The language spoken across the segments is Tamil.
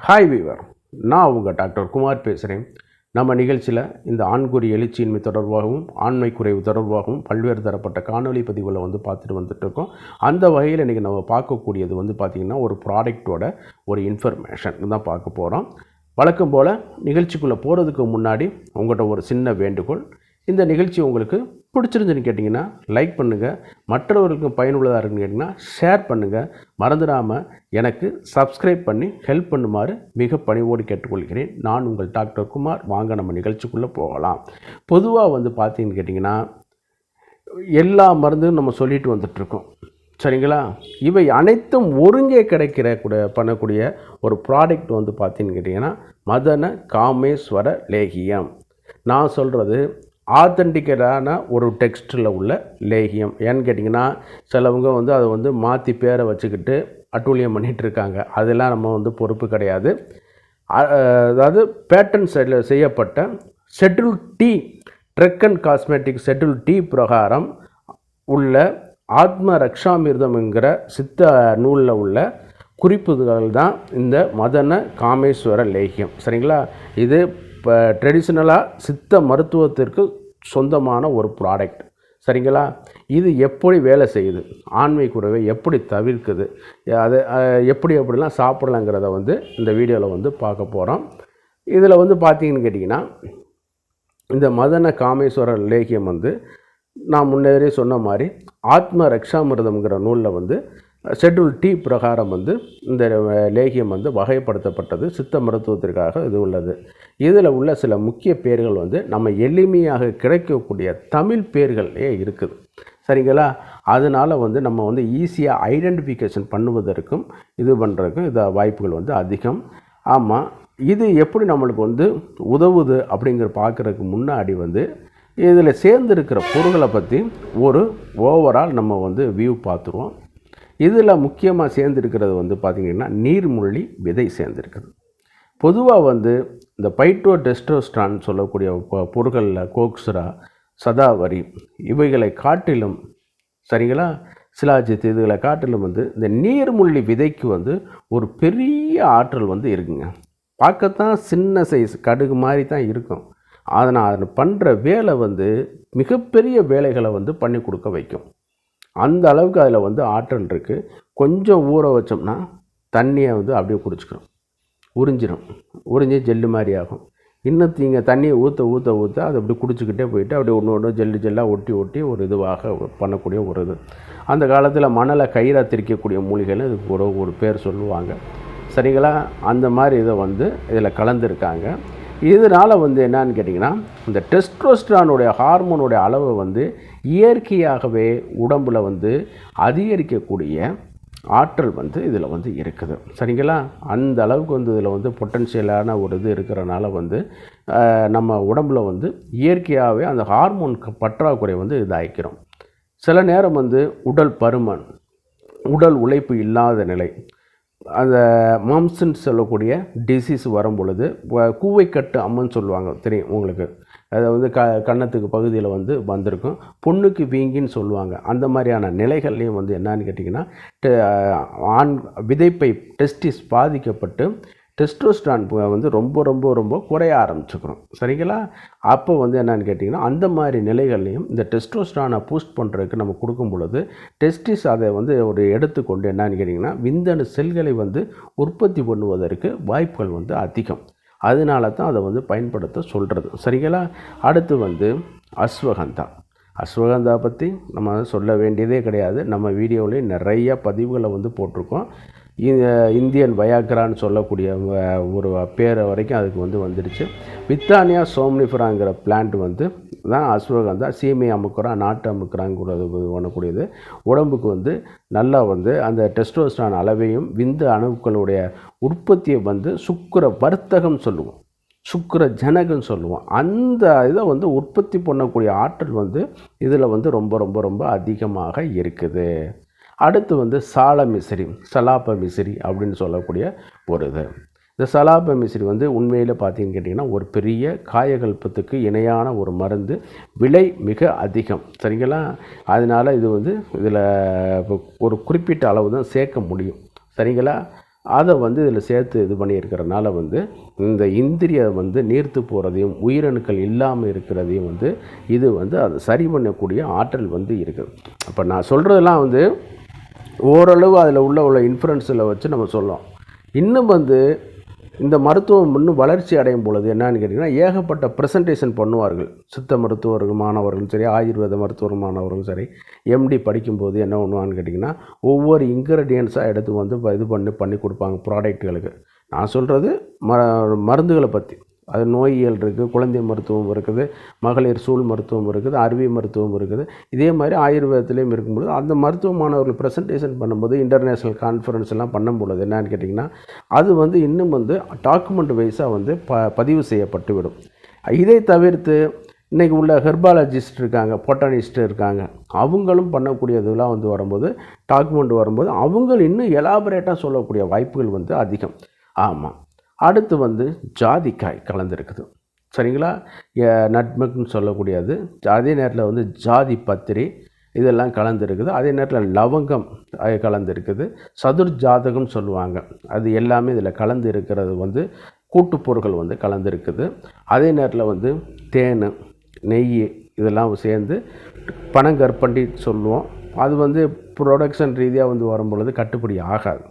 ஹாய் வீவர், நான் உங்கள் டாக்டர் குமார் பேசுகிறேன். நம்ம நிகழ்ச்சியில் இந்த ஆண்குறி எழுச்சியின்மை தொடர்பாகவும் ஆண்மை குறைவு தொடர்பாகவும் பல்வேறு தரப்பட்ட காணொலி பதிவுகளை பார்த்துட்டு வந்துட்டுருக்கோம். அந்த வகையில் இன்றைக்கி நம்ம பார்க்கக்கூடியது பார்த்திங்கன்னா ஒரு ப்ராடக்டோட ஒரு இன்ஃபர்மேஷன் தான் பார்க்க போகிறோம். வழக்கம் போல் நிகழ்ச்சிக்குள்ளே போகிறதுக்கு முன்னாடி உங்கள்கிட்ட ஒரு சின்ன வேண்டுகோள். இந்த நிகழ்ச்சி உங்களுக்கு பிடிச்சிருந்துன்னு கேட்டிங்கன்னா லைக் பண்ணுங்கள், மற்றவர்களுக்கும் பயனுள்ளதாக இருக்குன்னு கேட்டிங்கன்னா ஷேர் பண்ணுங்கள். மறந்துடாமல் எனக்கு சப்ஸ்கிரைப் பண்ணி ஹெல்ப் பண்ணுமாறு மிக பணிவோடு கேட்டுக்கொள்கிறேன். நான் உங்கள் டாக்டர் குமார். வாங்க நம்ம நிகழ்ச்சிக்குள்ளே போகலாம். பொதுவாக பார்த்தீங்கன்னு கேட்டிங்கன்னா எல்லா மருந்தும் நம்ம சொல்லிட்டு வந்துட்டுருக்கோம், சரிங்களா? இவை அனைத்தும் ஒருங்கே பண்ணக்கூடிய ஒரு ப்ராடக்ட் பார்த்தீங்கன்னு கேட்டிங்கன்னா மதன காமேஸ்வர லேகியம். நான் சொல்கிறது ஆத்தென்டிக்கேட்டான ஒரு டெக்ஸ்ட்டில் உள்ள லேகியம். ஏன்னு கேட்டிங்கன்னா சிலவங்க அதை மாற்றி பேரை வச்சுக்கிட்டு அட்டூழியம் பண்ணிகிட்ருக்காங்க. அதெல்லாம் நம்ம பொறுப்பு கிடையாது. அதாவது பேட்டன் செய்யப்பட்ட schedule D, drug and cosmetic schedule D பிரகாரம் உள்ள ஆத்ம ரக்ஷாமிர்தம் என்கிற சித்த நூலில் உள்ள குறிப்புகள் தான் இந்த மதன காமேஸ்வர லேகியம், சரிங்களா? இது இப்போ ட்ரெடிஷ்னலாக சித்த மருத்துவத்திற்கு சொந்தமான ஒரு ப்ராடக்ட், சரிங்களா? இது எப்படி வேலை செய்யுது, ஆண்மை குறைவை எப்படி தவிர்க்குது, அதை எப்படிலாம் சாப்பிடலாங்கிறத இந்த வீடியோவில் பார்க்க போகிறோம். இதில் பார்த்தீங்கன்னு கேட்டிங்கன்னா இந்த மதன காமேஸ்வர லேகியம் நான் முன்னேறே சொன்ன மாதிரி ஆத்ம ரக்ஷாமிர்தம்ங்கிற நூலில் ஷெட்யூல் டி பிரகாரம் இந்த லேகியம் வகைப்படுத்தப்பட்டது. சித்த மருத்துவத்திற்காக இது உள்ளது. இதில் உள்ள சில முக்கிய பேர்கள் நம்ம எளிமையாக கிடைக்கக்கூடிய தமிழ் பேர்களே இருக்குது, சரிங்களா? அதனால் நம்ம ஈஸியாக ஐடென்டிஃபிகேஷன் பண்ணுவதற்கும் இது பண்ணுறதுக்கும் இந்த வாய்ப்புகள் அதிகம். ஆமாம், இது எப்படி நம்மளுக்கு உதவுது அப்படிங்கிற பார்க்குறதுக்கு முன்னாடி இதில் சேர்ந்துருக்கிற பொருட்களை பற்றி ஒரு ஓவரால் நம்ம வியூ பார்த்துருவோம். இதில் முக்கியமாக சேர்ந்துருக்கிறது பார்த்திங்கன்னா நீர்முள்ளி விதை சேர்ந்துருக்குது. பொதுவாக இந்த பைட்டோடெஸ்டோஸ்ட்ரான் சொல்லக்கூடிய பொருட்களில் கோக்ஸ்ரா, சதாவரி இவைகளை காட்டிலும், சரிங்களா, சிலாஜித் இதுகளை காட்டிலும் இந்த நீர்முள்ளி விதைக்கு ஒரு பெரிய ஆற்றல் இருக்குங்க. பார்க்கத்தான் சின்ன சைஸ் கடுகு மாதிரி தான் இருக்கும். அதனால் அது பண்ணுற வேலை மிகப்பெரிய வேலைகளை பண்ணி கொடுக்க வைக்கும். அந்த அளவுக்கு அதில் ஆற்றல் இருக்குது. கொஞ்சம் ஊற வச்சோம்னா தண்ணியை அப்படியே குடிச்சிக்கிறோம், உறிஞ்சி ஜெல்லு மாதிரி ஆகும். இன்னும் நீங்கள் தண்ணியை ஊற்ற அதை அப்படி குடிச்சிக்கிட்டே போயிட்டு அப்படியே ஒன்று ஜெல்லாக ஒட்டி ஒரு இதுவாக பண்ணக்கூடிய ஒரு இது. அந்த காலத்தில் மணலை கயிறாக திரிக்கக்கூடிய மூலிகைன்னு இதுக்கு ஒரு பேர் சொல்லுவாங்க, சரிங்களா? அந்த மாதிரி இதை இதில் கலந்துருக்காங்க. இதனால் என்னன்னு கேட்டிங்கன்னா இந்த டெஸ்டோஸ்டரானுடைய ஹார்மோனுடைய அளவை இயற்கையாகவே உடம்பில் அதிகரிக்கக்கூடிய ஆற்றல் இதில் இருக்குது, சரிங்களா? அந்த அளவுக்கு இதில் பொட்டன்ஷியலான ஒரு இது இருக்கிறனால நம்ம உடம்பில் இயற்கையாகவே அந்த ஹார்மோன் பற்றாக்குறை இதாகிக்கிறோம். சில நேரம் உடல் பருமன், உடல் உழைப்பு இல்லாத நிலை, அந்த மம்ஸ்ன்னு சொல்லக்கூடிய டிசீஸ் வரும் பொழுது கூவைக்கட்டு அம்மன்னு சொல்லுவாங்க, தெரியும் உங்களுக்கு. அதை கன்னத்துக்கு பகுதியில் வந்திருக்கும். பொண்ணுக்கு வீங்கின்னு சொல்லுவாங்க. அந்த மாதிரியான நிலைகள்லையும் என்னன்னு கேட்டிங்கன்னா ஆண் விதைப்பை டெஸ்டிஸ் பாதிக்கப்பட்டு டெஸ்டோஸ்டரான் ரொம்ப ரொம்ப ரொம்ப குறைய ஆரம்பிச்சுக்கிறோம், சரிங்களா? அப்போ என்னன்னு கேட்டிங்கன்னா அந்த மாதிரி நிலைகள்லையும் இந்த டெஸ்டோஸ்டரானை பூஸ்ட் பண்ணுறதுக்கு நம்ம கொடுக்கும் பொழுது டெஸ்டிஸ் அதை ஒரு எடுத்துக்கொண்டு என்னன்னு கேட்டிங்கன்னா விந்தணு செல்களை உற்பத்தி பண்ணுவதற்கு வாய்ப்புகள் அதிகம். அதனால தான் அதை பயன்படுத்த சொல்கிறது, சரிங்களா? அடுத்து அஸ்வகந்தா பற்றி நம்ம சொல்ல வேண்டியதே கிடையாது. நம்ம வீடியோவிலே நிறைய பதிவுகளை போட்டிருக்கோம். இந்தியன் வயாக்ரான்னு சொல்லக்கூடிய ஒரு பேரை வரைக்கும் அதுக்கு வந்துடுச்சு. வித்தானியா சோம்னிஃபராங்கிற பிளான்ட் தான் அஸ்வகந்தா. சீமை அமுக்குறா, நாட்டு அமுக்குறாங்கிறது பண்ணக்கூடியது. உடம்புக்கு நல்லா அந்த டெஸ்டோஸ்டரான் அளவையும் விந்து அணுக்களுடைய உற்பத்தியை சுக்கிர வர்த்தகம் சொல்லுவோம், சுக்கிர ஜனகம் சொல்லுவோம். அந்த இதை உற்பத்தி பண்ணக்கூடிய ஆற்றல் இதில் ரொம்ப ரொம்ப ரொம்ப அதிகமாக இருக்குது. அடுத்து சலாப்ப மிசிறி அப்படின்னு சொல்லக்கூடிய ஒரு இது. இந்த சலாப்ப மிசிறி உண்மையில் பார்த்தீங்கன்னு கேட்டிங்கன்னா ஒரு பெரிய காயகல்பத்துக்கு இணையான ஒரு மருந்து. விலை மிக அதிகம், சரிங்களா? அதனால் இது இதில் ஒரு குறிப்பிட்ட அளவு தான் சேர்க்க முடியும், சரிங்களா? அதை வந்து இதில் சேர்த்து இது பண்ணியிருக்கிறனால வந்து இந்த இந்திரியை வந்து நீர்த்து போகிறதையும் உயிரணுக்கள் இல்லாமல் இருக்கிறதையும் வந்து இது வந்து அதை சரி பண்ணக்கூடிய ஆற்றல் வந்து இருக்குது. அப்போ நான் சொல்கிறதெல்லாம் வந்து ஓரளவு அதில் உள்ள இன்ஃப்ளூயன்ஸில் வச்சு நம்ம சொல்லலாம். இன்னும் வந்து இந்த மருத்துவம் இன்னும் வளர்ச்சி அடையும் பொழுது என்னன்னு கேட்டிங்கன்னா, ஏகப்பட்ட ப்ரெசன்டேஷன் பண்ணுவார்கள். சித்த மருத்துவர்கள் மாணவர்களும் சரி, ஆயுர்வேத மருத்துவர் மாணவர்களும் சரி, எம்டி படிக்கும்போது என்ன பண்ணுவான்னு கேட்டிங்கன்னா, ஒவ்வொரு இன்க்ரீடியன்ஸாக எடுத்து வந்து இது பண்ணி கொடுப்பாங்க ப்ராடக்ட்டுகளுக்கு. நான் சொல்கிறது மருந்துகளை பற்றி. அது நோயியல் இருக்குது, குழந்தை மருத்துவம் இருக்குது, மகளிர் சூழ் மருத்துவம் இருக்குது, அறுவை மருத்துவம் இருக்குது. இதே மாதிரி ஆயுர்வேதத்துலேயும் இருக்கும்போது அந்த மருத்துவ மாணவர்கள் ப்ரெசன்டேஷன் பண்ணும்போது இன்டர்நேஷ்னல் கான்ஃபரன்ஸ் எல்லாம் பண்ணும்பொழுது என்னன்னு கேட்டிங்கன்னா, அது வந்து இன்னும் வந்து டாக்குமெண்ட் வைஸாக வந்து பதிவு செய்யப்பட்டு விடும். இதை தவிர்த்து இன்றைக்கி உள்ள ஹெர்பாலஜிஸ்ட் இருக்காங்க, பொட்டானிஸ்ட் இருக்காங்க, அவங்களும் பண்ணக்கூடியதெல்லாம் வந்து வரும்போது டாக்குமெண்ட் வரும்போது அவங்க இன்னும் எலாபரேட்டாக சொல்லக்கூடிய வாய்ப்புகள் வந்து அதிகம். ஆமாம். அடுத்து வந்து ஜாதிக்காய் கலந்துருக்குது, சரிங்களா? நட்மக்னு சொல்லக்கூடியது. அதே நேரத்தில் வந்து ஜாதி பத்திரி இதெல்லாம் கலந்துருக்குது. அதே நேரத்தில் லவங்கம் கலந்துருக்குது. சதுர் ஜாதகம்னு சொல்லுவாங்க, அது எல்லாமே இதில் கலந்து இருக்கிறது வந்து கூட்டுப்பொருட்கள் வந்து கலந்துருக்குது. அதே நேரத்தில் வந்து தேன், நெய் இதெல்லாம் சேர்ந்து பனங்கற்பண்டி சொல்லுவோம். அது வந்து ப்ரொடக்ஷன் ரீதியாக வந்து வரும்பொழுது கட்டுப்படி ஆகாது,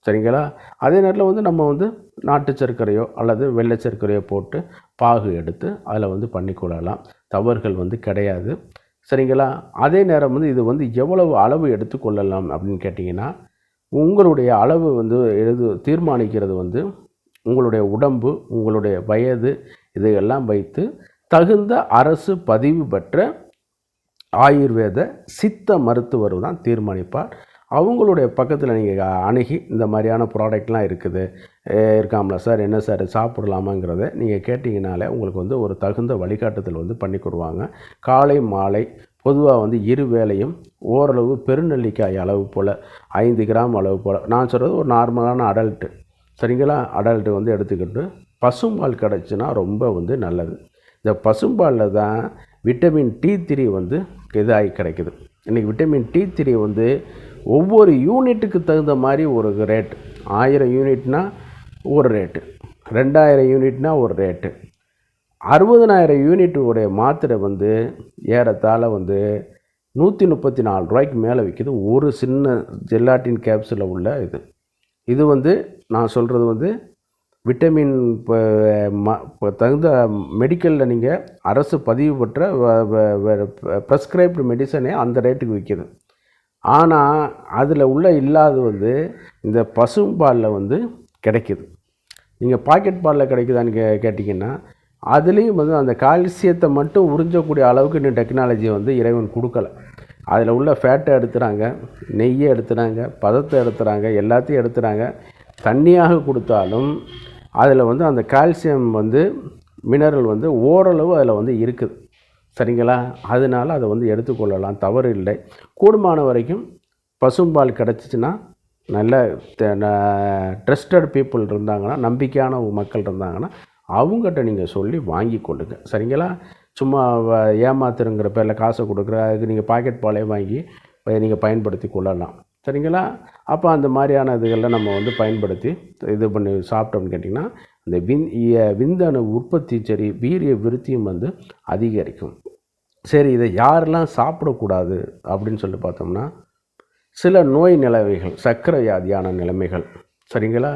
சரிங்களா? அதே நேரத்தில் வந்து நம்ம வந்து நாட்டு சர்க்கரையோ அல்லது வெள்ளை சர்க்கரையோ போட்டு பாகு எடுத்து அதில் வந்து பண்ணிக்கொள்ளலாம், தவறுகள் வந்து கிடையாது, சரிங்களா? அதே நேரம் வந்து இது வந்து எவ்வளவு அளவு எடுத்துக்கொள்ளலாம் அப்படின்னு கேட்டிங்கன்னா, உங்களுடைய அளவு வந்து தீர்மானிக்கிறது வந்து உங்களுடைய உடம்பு, உங்களுடைய வயது இதையெல்லாம் வைத்து தகுந்த அரசு பதிவு பெற்ற ஆயுர்வேத சித்த மருத்துவர் தான் தீர்மானிப்பார். அவங்களுடைய பக்கத்தில் நீங்கள் அணுகி இந்த மாதிரியான ப்ராடக்ட்லாம் இருக்காமல சார், என்ன சார் சாப்பிடலாமாங்கிறத நீங்கள் கேட்டிங்கனாலே உங்களுக்கு வந்து ஒரு தகுந்த வழிகாட்டுதல் வந்து பண்ணி கொடுவாங்க. காலை மாலை பொதுவாக வந்து இரு வேளையும் ஓரளவு பெருநெல்லிக்காய் அளவு போல் 5 கிராம் அளவு போல், நான் சொல்கிறது ஒரு நார்மலான அடல்ட்டு, சரிங்களா? அடல்ட்டு வந்து எடுத்துக்கிட்டு பசும்பால் கிடச்சுன்னா ரொம்ப வந்து நல்லது. இந்த பசும்பாலில் தான் விட்டமின் D3 வந்து இதாகி கிடைக்குது. இன்றைக்கி விட்டமின் D3 வந்து ஒவ்வொரு யூனிட்டுக்கு தகுந்த மாதிரி ஒரு ரேட்டு. 1000 யூனிட்னா ஒரு ரேட்டு, 2000 யூனிட்னா ஒரு ரேட்டு, 60000 யூனிட்டுடைய மாத்திரை வந்து ஏறத்தாழ வந்து 134 ரூபாய்க்கு மேலே விற்கிது. ஒரு சின்ன ஜெல்லாட்டின் கேப்சூலில் உள்ள இது வந்து நான் சொல்கிறது வந்து விட்டமின் இப்போ தகுந்த மெடிக்கலில் நீங்கள் அரசு பதிவு பெற்ற ப்ரெஸ்கிரைப்டு மெடிசனே அந்த ரேட்டுக்கு விற்கிது. ஆனால் அதில் உள்ள இல்லாது வந்து இந்த பசும்பாலில் வந்து கிடைக்கிது. நீங்கள் பாக்கெட் பாலில் கிடைக்குதான்னு கேட்டிங்கன்னா, அதுலேயும் வந்து அந்த கால்சியத்தை மட்டும் உறிஞ்சக்கூடிய அளவுக்கு இன்னும் டெக்னாலஜி வந்து இறைவன் கொடுக்கல. அதில் உள்ள ஃபேட்டை எடுத்துகிறாங்க, நெய்யை எடுத்துகிறாங்க, பதத்தை எடுத்துகிறாங்க, எல்லாத்தையும் எடுத்துகிறாங்க. தண்ணியாக கொடுத்தாலும் அதில் வந்து அந்த கால்சியம் வந்து மினரல் வந்து ஓரளவு அதில் வந்து இருக்குது, சரிங்களா? அதனால் அதை வந்து எடுத்துக்கொள்ளலாம், தவறு இல்லை. கூடுமான வரைக்கும் பசும்பால் கிடச்சிச்சின்னா நல்ல ட்ரஸ்டட் பீப்புள் இருந்தாங்கன்னா, நம்பிக்கையான மக்கள் இருந்தாங்கன்னா அவங்ககிட்ட நீங்கள் சொல்லி வாங்கி கொள்ளுங்க, சரிங்களா? சும்மா ஏமாத்துறங்கிற பேரில் காசை கொடுக்குற அதுக்கு நீங்கள் பாக்கெட் பாலே வாங்கி நீங்கள் பயன்படுத்தி கொள்ளலாம், சரிங்களா? அப்போ அந்த மாதிரியான இதுகளில் நம்ம வந்து பயன்படுத்தி இது பண்ணி சாப்பிட்டோம்னு கேட்டிங்கன்னா இந்த விந்தணு உற்பத்தி சரி, வீரிய விருத்தியும் வந்து அதிகரிக்கும். சரி, இதை யாரெல்லாம் சாப்பிடக்கூடாது அப்படின்னு சொல்லி பார்த்தோம்னா, சில நோய் நிலைமைகள், சர்க்கரை வியாதியான நிலைமைகள், சரிங்களா?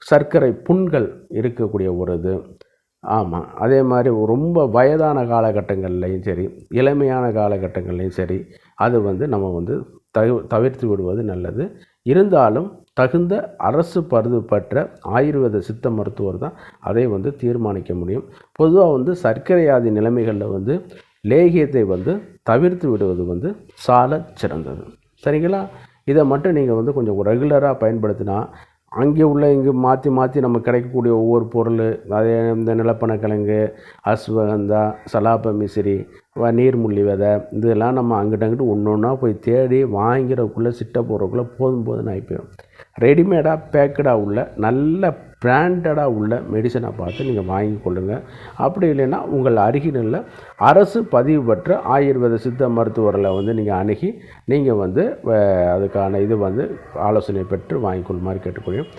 சர்க்கரை புண்கள் இருக்கக்கூடிய ஒரு இது. ஆமாம், அதே மாதிரி ரொம்ப வயதான காலகட்டங்கள்லையும் சரி, இளமையான காலகட்டங்கள்லையும் சரி, அது வந்து நம்ம வந்து தவிர்த்து விடுவது நல்லது. இருந்தாலும் தகுந்த அரசு பருது பெற்ற ஆயுர்வேத சித்த மருத்துவர் தான் அதை வந்து தீர்மானிக்க முடியும். பொதுவாக வந்து சர்க்கரை வியாதி நிலைமைகளில் வந்து லேகியத்தை வந்து தவிர்த்து விடுவது வந்து சால சிறந்தது, சரிங்களா? இதை மட்டும் நீங்கள் வந்து கொஞ்சம் ரெகுலராக பயன்படுத்தினா அங்கே உள்ள இங்கே மாற்றி மாற்றி நம்ம கிடைக்கக்கூடிய ஒவ்வொரு பொருள், அதே இந்த நிலப்பனக்கிழங்கு, அஸ்வகந்தா, சலாப்ப மிசிறி, நீர்முள்ளி விதை, இதெல்லாம் நம்ம அங்கிட்ட அங்கிட்டு ஒன்று ஒன்றா போய் தேடி வாங்கிறதுக்குள்ளே சிட்டை போடுறதுக்குள்ளே போதும் ஆகி போயிடும். ரெடிமேடாக பேக்கடாக உள்ள நல்ல பிராண்டடாக உள்ள மெடிசனை பார்த்து நீங்கள் வாங்கி கொள்ளுங்கள். அப்படி இல்லைன்னா உங்கள் அருகிலுள்ள அரசு பதிவு பெற்ற ஆயுர்வேத சித்த மருத்துவர்களை வந்து நீங்கள் அணுகி நீங்கள் வந்து அதுக்கான இது வந்து ஆலோசனை பெற்று வாங்கிக்கொள்ளுமாறு கேட்டுக்கொள்கிறேன்.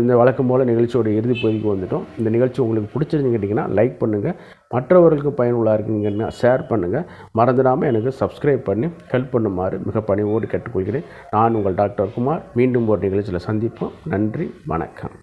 இந்த வழக்கம் போல் நிகழ்ச்சியோட இறுதி பகுதிக்கு வந்துட்டோம். இந்த நிகழ்ச்சி உங்களுக்கு பிடிச்சிருந்து கேட்டிங்கன்னா லைக் பண்ணுங்கள், மற்றவர்களுக்கு பயனுள்ளதாக இருக்குங்கன்னா ஷேர் பண்ணுங்கள். மறந்துடாமல் எனக்கு சப்ஸ்கிரைப் பண்ணி ஹெல்ப் பண்ணுமாறு மிக பணிவோடு கேட்டுக்கொள்கிறேன். நான் உங்கள் டாக்டர் குமார். மீண்டும் ஒரு நிகழ்ச்சியில் சந்திப்போம். நன்றி, வணக்கம்.